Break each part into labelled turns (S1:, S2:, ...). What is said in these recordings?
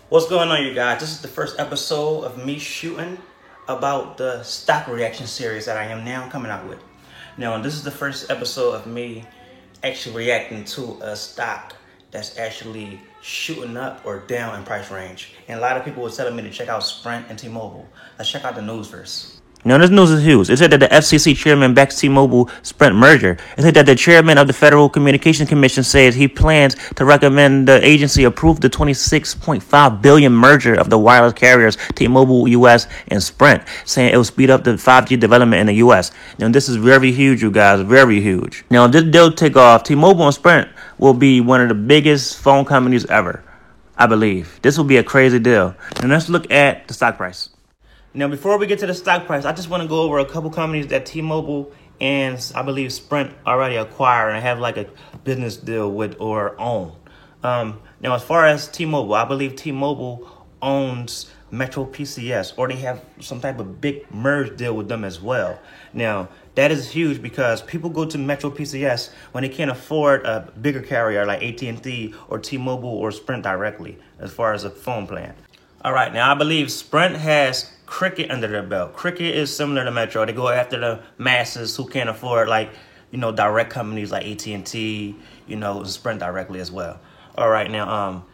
S1: What's going on, you guys? This is the first episode of me shooting about the stock reaction series that I am now coming out with. Now, this is the first episode of me actually reacting to a stock that's actually shooting up or down in price range. And a lot of people were telling me to check out Sprint and T-Mobile. Let's check out the news first. Now, this news is huge. It said that the FCC chairman backs T-Mobile Sprint merger. It said that the chairman of the Federal Communications Commission says he plans to recommend the agency approve the $26.5 billion merger of the wireless carriers T-Mobile US and Sprint, saying it will speed up the 5G development in the US. Now, this is very huge, you guys, very huge. Now, if this deal take off, T-Mobile and Sprint will be one of the biggest phone companies ever, I believe. This will be a crazy deal. Now, let's look at the stock price. Now, before we get to the stock price, I just want to go over a couple companies that T-Mobile and I believe Sprint already acquired and have like a business deal with or own. Now, as far as T-Mobile, I believe T-Mobile owns Metro PCS, or they have some type of big merge deal with them as well. Now, that is huge because people go to Metro PCS when they can't afford a bigger carrier like AT&T or T-Mobile or Sprint directly as far as a phone plan. All right, now I believe Sprint has Cricket under their belt. Cricket is similar to Metro. They go after the masses who can't afford, like, direct companies like AT&T, Sprint directly as well. All right, now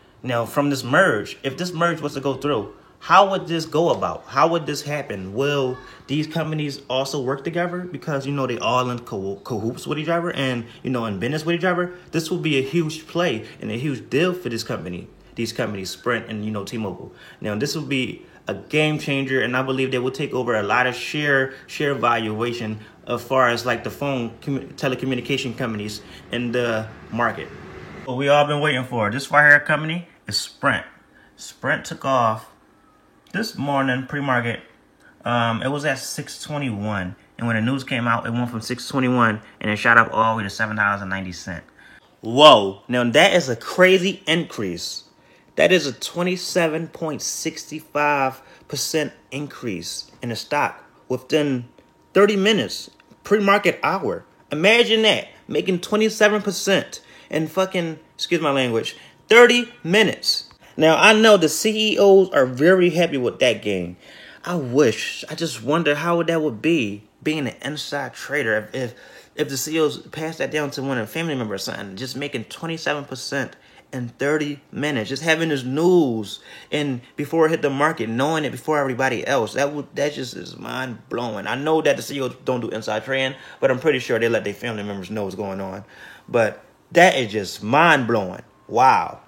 S1: from this merge, if this merge was to go through, how would this go about? How would this happen? Will these companies also work together? Because, they all in cahoots with each other and, in business with each other. This will be a huge play and a huge deal for this company. These companies, Sprint and, T-Mobile. Now, this will be a game changer, and I believe they will take over a lot of share valuation as far as like the phone telecommunication companies in the market. What we all been waiting for. This right here company is Sprint. Sprint took off this morning pre-market. It was at $6.21, and when the news came out, it went from $6.21 and it shot up all the way to $7.90. Whoa! Now that is a crazy increase. That is a 27.65% increase in the stock within 30 minutes, pre-market hour. Imagine that, making 27% in fucking, excuse my language, 30 minutes. Now, I know the CEOs are very happy with that gain. I just wonder how that would be, being an inside trader, if the CEOs pass that down to one of the family members or something, just making 27% in 30 minutes, just having this news and before it hit the market, knowing it before everybody else, that just is mind blowing. I know that the CEOs don't do inside trading, but I'm pretty sure they let their family members know what's going on. But that is just mind blowing. Wow.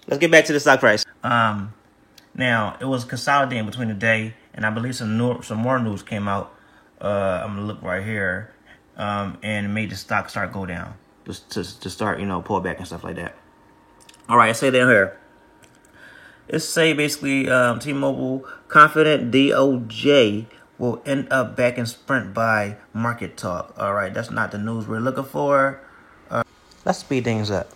S1: Let's get back to the stock price. Now it was consolidating between the day, and I believe some more news came out. I'm gonna look right here, and made the stock start go down, just to start pull back and stuff like that. All right, I say down here. It say basically T-Mobile confident DOJ will end up backing Sprint by market talk. All right, that's not the news we're looking for. Let's speed things up.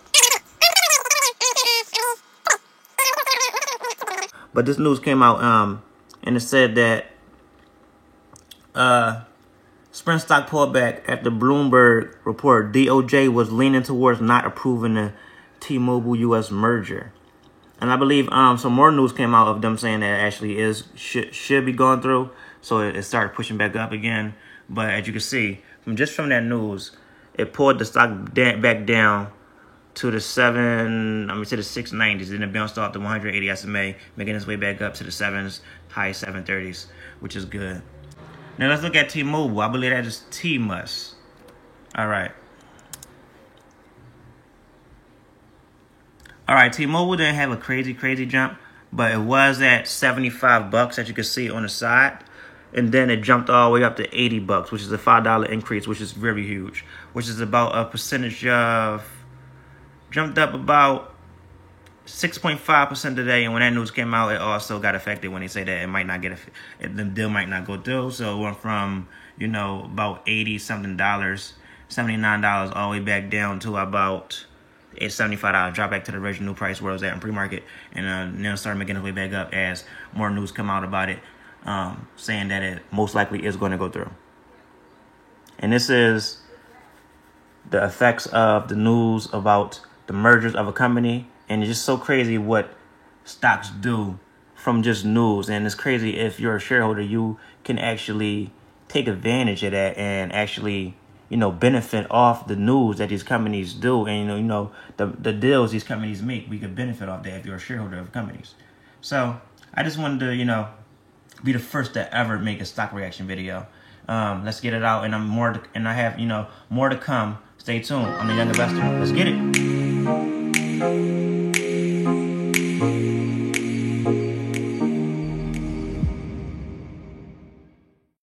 S1: But this news came out and it said that Sprint stock pullback after Bloomberg report DOJ was leaning towards not approving the T-Mobile US merger. And I believe some more news came out of them saying that actually should be going through. So it started pushing back up again. But as you can see, from that news, it pulled the stock back down to the 690s. Then it bounced off the 180 SMA, making its way back up to the high 730s, which is good. Now let's look at T-Mobile. I believe that is T-Mus. All right. All right, T-Mobile didn't have a crazy jump, but it was at $75, as you can see on the side. And then it jumped all the way up to $80, which is a $5 increase, which is very huge, which is about a percentage of, jumped up about 6.5% today. And when that news came out, it also got affected when they say that it might not get, the deal might not go through. So it went from, about $80-something, $79 all the way back down to about it's $75, drop back to the original price where it was at in pre-market, and then start making its way back up as more news come out about it, saying that it most likely is going to go through. And this is the effects of the news about the mergers of a company, and it's just so crazy what stocks do from just news. And it's crazy, if you're a shareholder, you can actually take advantage of that and actually, benefit off the news that these companies do. And, the deals these companies make, we could benefit off that if you're a shareholder of companies. So I just wanted to, be the first to ever make a stock reaction video. Let's get it out. And I have, more to come. Stay tuned. I'm the Young Investor. Let's get it.